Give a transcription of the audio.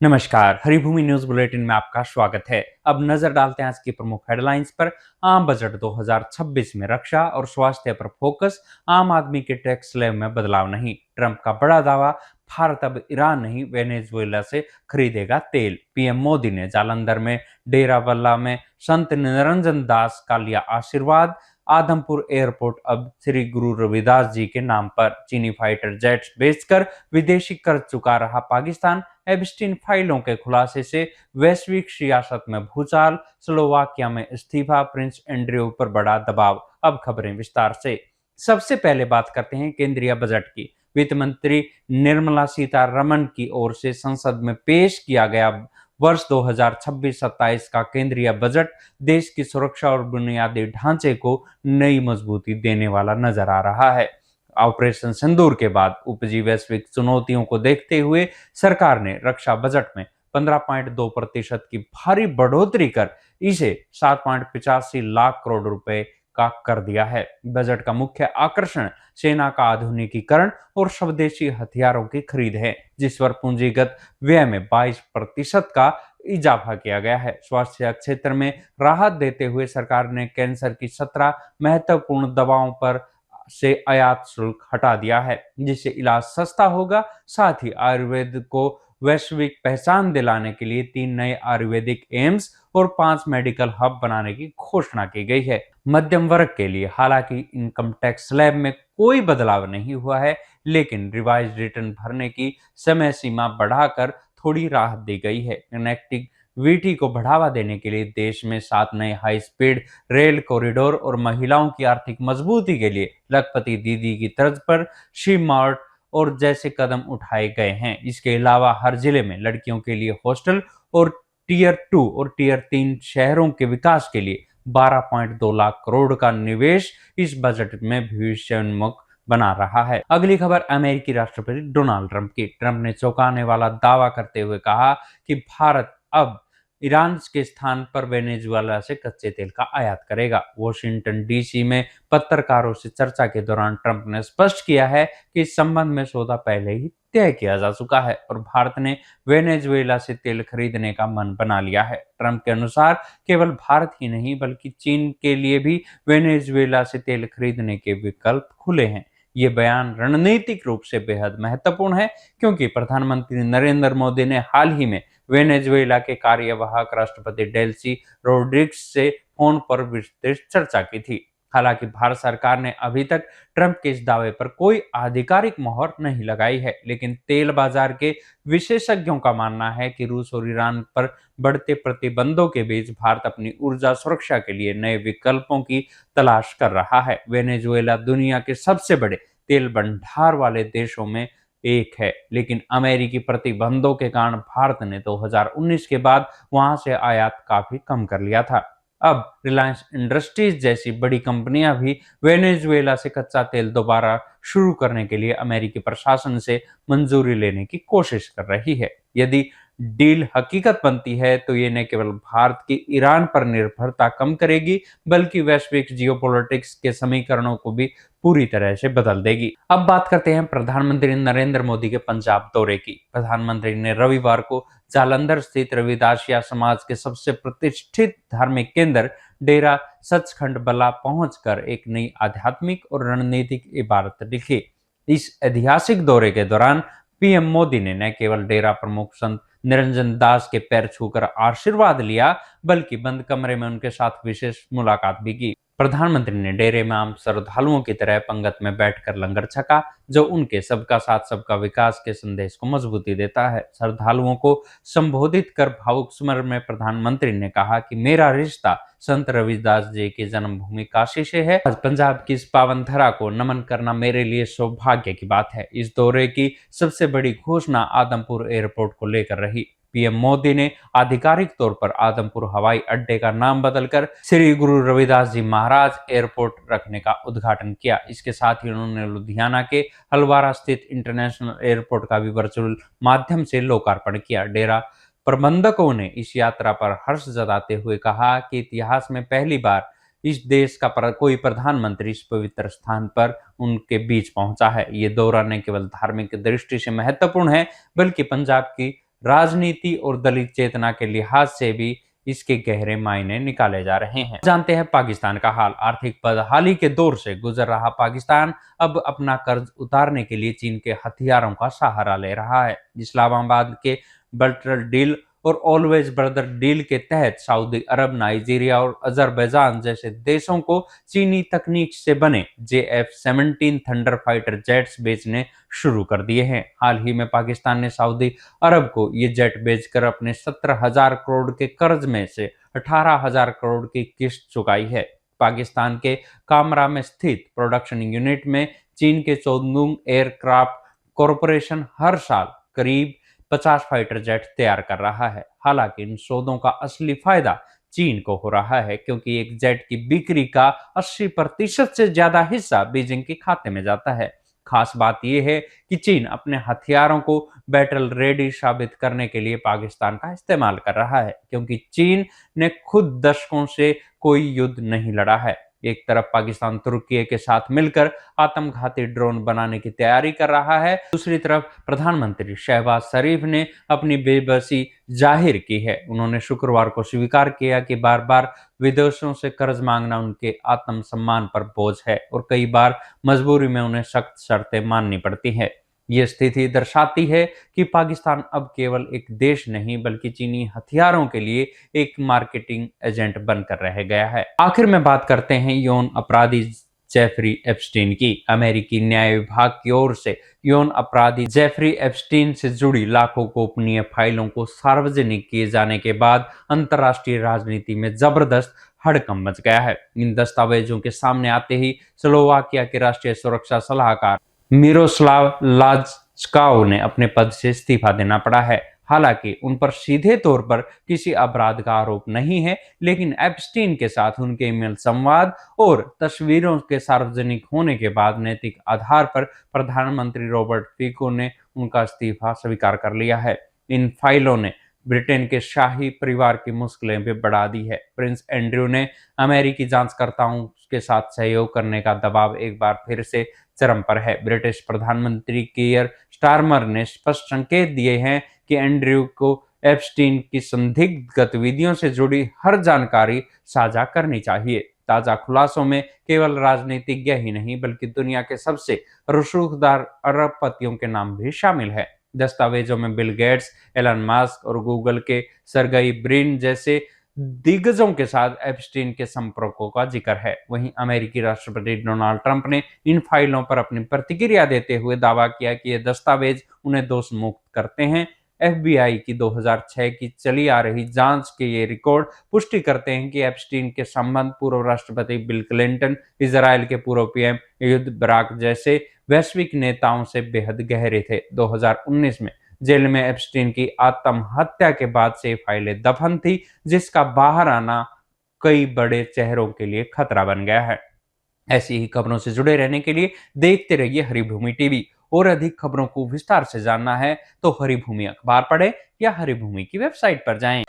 नमस्कार, Haribhoomi news bulletin में आपका स्वागत है। अब नजर डालते हैं आज की प्रमुख हेडलाइंस पर। आम बजट 2026 में रक्षा और स्वास्थ्य पर फोकस, आम आदमी के टैक्स स्लैब में बदलाव नहीं। ट्रंप का बड़ा दावा, भारत अब ईरान नहीं वेनेजुएला से खरीदेगा तेल। पीएम मोदी ने जालंधर में डेरा बल्ला में संत निरंजन दास का लिया आशीर्वाद। आदमपुर एयरपोर्ट अब श्री गुरु रविदास जी के नाम पर। चीनी फाइटर जेट्स बेचकर विदेशी कर्ज चुका रहा पाकिस्तान। एब्स्टीन फाइलों के खुलासे से वैश्विक सियासत में भूचाल। स्लोवाकिया में इस्तीफा, प्रिंस एंड्रयू पर बड़ा दबाव। अब खबरें विस्तार से। सबसे पहले बात करते हैं केंद्रीय बजट की। वित्त मंत्री निर्मला सीतारमण की ओर से संसद में पेश किया गया वर्ष 2026-27 का केंद्रीय बजट देश की सुरक्षा और बुनियादी ढांचे को नई मजबूती देने वाला नजर आ रहा है। ऑपरेशन सिंदूर के बाद उपजी वैश्विक चुनौतियों को देखते हुए सरकार ने रक्षा बजट में 15.2% की भारी बढ़ोतरी कर इसे 7.85 लाख करोड़ रुपए का कर दिया है। बजट का मुख्य आकर्षण सेना का आधुनिकीकरण और स्वदेशी हथियारों की खरीद है, जिस पर पूंजीगत व्यय में 22% का इजाफा किया गया है। स्वास्थ्य क्षेत्र में राहत देते हुए सरकार ने कैंसर की 17 महत्वपूर्ण दवाओं पर से आयात शुल्क हटा दिया है, जिससे इलाज सस्ता होगा। साथ ही आयुर्वेद को वैश्विक पहचान दिलाने के लिए 3 नए आयुर्वेदिक एम्स और 5 मेडिकल हब बनाने की घोषणा की गई है। मध्यम वर्ग के लिए हालांकि इनकम टैक्स स्लैब में कोई बदलाव नहीं हुआ है, लेकिन रिवाइज रिटर्न भरने की समय सीमा बढ़ाकर थोड़ी राहत दी गई है। कनेक्टिविटी को बढ़ावा देने के लिए देश में 7 नए हाई स्पीड रेल कॉरिडोर और महिलाओं की आर्थिक मजबूती के लिए लखपति दीदी की तर्ज पर शिव मार्ट और जैसे कदम उठाए गए हैं। इसके अलावा हर जिले में लड़कियों के लिए हॉस्टल और टीयर 2 और टीयर 3 शहरों के विकास के लिए 12.2 लाख करोड़ का निवेश इस बजट में भविष्योन्मुख बना रहा है। अगली खबर अमेरिकी राष्ट्रपति डोनाल्ड ट्रंप की। ट्रंप ने चौंकाने वाला दावा करते हुए कहा कि भारत अब ईरान के स्थान पर वेनेजुएला से कच्चे तेल का आयात करेगा। वॉशिंगटन डीसी में पत्रकारों से चर्चा के दौरान ट्रंप ने स्पष्ट किया है कि इस संबंध में सौदा पहले ही तय किया जा चुका है और भारत ने वेनेजुएला से तेल खरीदने का मन बना लिया है। ट्रंप के अनुसार केवल भारत ही नहीं बल्कि चीन के लिए भी वेनेजुएला से तेल खरीदने के विकल्प खुले हैं। ये बयान रणनीतिक रूप से बेहद महत्वपूर्ण है, क्योंकि प्रधानमंत्री नरेंद्र मोदी ने हाल ही में वेनेजुएला के कार्यवाहक राष्ट्रपति डेल्सी रोड्रिग्स से फोन पर विस्तृत चर्चा की थी। हालांकि भारत सरकार ने अभी तक ट्रंप के इस दावे पर कोई आधिकारिक मोहर नहीं लगाई है, लेकिन तेल बाजार के विशेषज्ञों का मानना है कि रूस और ईरान पर बढ़ते प्रतिबंधों के बीच भारत अपनी ऊर्जा सुरक्षा के लिए नए विकल्पों की तलाश कर रहा है। वेनेजुएला दुनिया के सबसे बड़े तेल भंडार वाले देशों में एक है, लेकिन अमेरिकी प्रतिबंधों के कारण भारत ने 2019 के बाद वहां से आयात काफी कम कर लिया था। अब रिलायंस इंडस्ट्रीज जैसी बड़ी कंपनियां भी वेनेजुएला से कच्चा तेल दोबारा शुरू करने के लिए अमेरिकी प्रशासन से मंजूरी लेने की कोशिश कर रही है। यदि डील हकीकत बनती है तो ये न केवल भारत की ईरान पर निर्भरता कम करेगी, बल्कि वैश्विक जियोपॉलिटिक्स के समीकरणों को भी पूरी तरह से बदल देगी। अब बात करते हैं प्रधानमंत्री नरेंद्र मोदी के पंजाब दौरे की। प्रधानमंत्री ने रविवार को जालंधर स्थित रविदासिया समाज के सबसे प्रतिष्ठित धार्मिक केंद्र डेरा सचखंड बल्ला पहुंचकर एक नई आध्यात्मिक और रणनीतिक इबारत लिखी। इस ऐतिहासिक दौरे के दौरान पीएम मोदी ने न केवल डेरा प्रमुख संत निरंजन दास के पैर छूकर आशीर्वाद लिया, बल्कि बंद कमरे में उनके साथ विशेष मुलाकात भी की। प्रधानमंत्री ने डेरे में आम श्रद्धालुओं की तरह पंगत में बैठकर लंगर छका, जो उनके सबका साथ सबका विकास के संदेश को मजबूती देता है। श्रद्धालुओं को संबोधित कर भावुक स्वर में प्रधानमंत्री ने कहा कि मेरा रिश्ता संत रविदास जी की जन्मभूमि काशी से है। आज पंजाब की इस पावन धरा को नमन करना मेरे लिए सौभाग्य की बात है। इस दौरे की सबसे बड़ी घोषणा आदमपुर एयरपोर्ट को लेकर रही। पीएम मोदी ने आधिकारिक तौर पर आदमपुर हवाई अड्डे का नाम बदलकर श्री गुरु रविदास जी महाराज एयरपोर्ट रखने का उद्घाटन किया। इसके साथ ही उन्होंने लुधियाना के हलवारा स्थित इंटरनेशनल एयरपोर्ट का भी वर्चुअल माध्यम से लोकार्पण किया। डेरा प्रबंधकों ने इस यात्रा पर हर्ष जताते हुए कहा कि इतिहास में पहली बार इस देश का कोई प्रधानमंत्री इस पवित्र स्थान पर उनके बीच पहुंचा है। ये दौरा न केवल धार्मिक दृष्टि से महत्वपूर्ण है, बल्कि पंजाब की राजनीति और दलित चेतना के लिहाज से भी इसके गहरे मायने निकाले जा रहे हैं। जानते हैं पाकिस्तान का हाल। आर्थिक बदहाली के दौर से गुजर रहा पाकिस्तान अब अपना कर्ज उतारने के लिए चीन के हथियारों का सहारा ले रहा है। इस्लामाबाद के बल्टर डील और ऑलवेज ब्रदर डील के तहत सऊदी अरब, नाइजीरिया और अजरबैजान जैसे देशों को चीनी तकनीक से बने JF-17 थंडर फाइटर जेट्स बेचने शुरू कर दिए हैं। हाल ही में पाकिस्तान ने सऊदी अरब को ये जेट बेचकर अपने 17,000 करोड़ के कर्ज में से 18,000 करोड़ की किस्त चुकाई है। पाकिस्तान के कामरा में स्थित प्रोडक्शन यूनिट में चीन के चोंगदुंग एयरक्राफ्ट कॉरपोरेशन हर साल करीब 50 फाइटर जेट तैयार कर रहा है। हालांकि इन सौदों का असली फायदा चीन को हो रहा है, क्योंकि एक जेट की बिक्री का 80% से ज्यादा हिस्सा बीजिंग के खाते में जाता है। खास बात यह है कि चीन अपने हथियारों को बैटल रेडी साबित करने के लिए पाकिस्तान का इस्तेमाल कर रहा है, क्योंकि चीन ने खुद दशकों से कोई युद्ध नहीं लड़ा है। एक तरफ पाकिस्तान तुर्की के साथ मिलकर आत्मघाती ड्रोन बनाने की तैयारी कर रहा है, दूसरी तरफ प्रधानमंत्री शहबाज शरीफ ने अपनी बेबसी जाहिर की है। उन्होंने शुक्रवार को स्वीकार किया कि बार बार विदेशों से कर्ज मांगना उनके आत्मसम्मान पर बोझ है और कई बार मजबूरी में उन्हें सख्त शर्तें माननी पड़ती है। ये स्थिति दर्शाती है कि पाकिस्तान अब केवल एक देश नहीं बल्कि चीनी हथियारों के लिए एक मार्केटिंग एजेंट बनकर रह गया है। आखिर में बात करते हैं यौन अपराधी जेफरी एप्स्टीन की। अमेरिकी न्याय विभाग की ओर से यौन अपराधी जेफरी एप्स्टीन से जुड़ी लाखों गोपनीय फाइलों को सार्वजनिक किए जाने के बाद अंतर्राष्ट्रीय राजनीति में जबरदस्त हड़कंप मच गया है। इन दस्तावेजों के सामने आते ही स्लोवाकिया के राष्ट्रीय सुरक्षा सलाहकार मिरोस्लाव लाजकाओ ने अपने पद से इस्तीफा देना पड़ा है। हालांकि उन पर सीधे तौर पर किसी अपराध का आरोप नहीं है, लेकिन एप्स्टीन के साथ उनके ईमेल संवाद और तस्वीरों के सार्वजनिक होने के बाद नैतिक आधार पर प्रधानमंत्री रॉबर्ट फीको ने उनका इस्तीफा स्वीकार कर लिया है। इन फाइलों ने ब्रिटेन के शाही परिवार की मुश्किलें भी बढ़ा दी है। प्रिंस एंड्रयू ने अमेरिकी जांचकर्ताओं के साथ सहयोग करने का दबाव एक बार फिर से चरम पर है। ब्रिटिश प्रधानमंत्री कीयर स्टारमर ने स्पष्ट संकेत दिए हैं कि एंड्रयू को एप्स्टीन की संदिग्ध गतिविधियों से जुड़ी हर जानकारी साझा करनी चाहिए। ताजा खुलासों में केवल राजनीतिज्ञ ही नहीं बल्कि दुनिया के सबसे रसूखदार अरबपतियों के नाम भी शामिल है। दस्तावेजों में बिल गेट्स, एलन मस्क और गूगल के सर्गेई ब्रिन जैसे दिग्गजों के साथ एप्स्टीन के संपर्कों का जिक्र है। वहीं अमेरिकी राष्ट्रपति डोनाल्ड ट्रंप ने इन फाइलों पर अपनी प्रतिक्रिया देते हुए दावा किया कि ये दस्तावेज उन्हें दोष मुक्त करते हैं। FBI की 2006 की चली आ रही जांच के ये रिकॉर्ड पुष्टि करते हैं कि एप्स्टीन के संबंध पूर्व राष्ट्रपति बिल क्लिंटन, इजराइल के पूर्व PM एहुद बाराक जैसे वैश्विक नेताओं से बेहद गहरे थे। 2019 में जेल में एप्स्टीन की आत्महत्या के बाद से फाइलें दफन थी, जिसका बाहर आना कई बड़े चेहरों के लिए खतरा बन गया है। ऐसी ही खबरों से जुड़े रहने के लिए देखते रहिए हरिभूमि टीवी। और अधिक खबरों को विस्तार से जानना है तो हरिभूमि अखबार पढ़ें या हरिभूमि की वेबसाइट पर जाएं।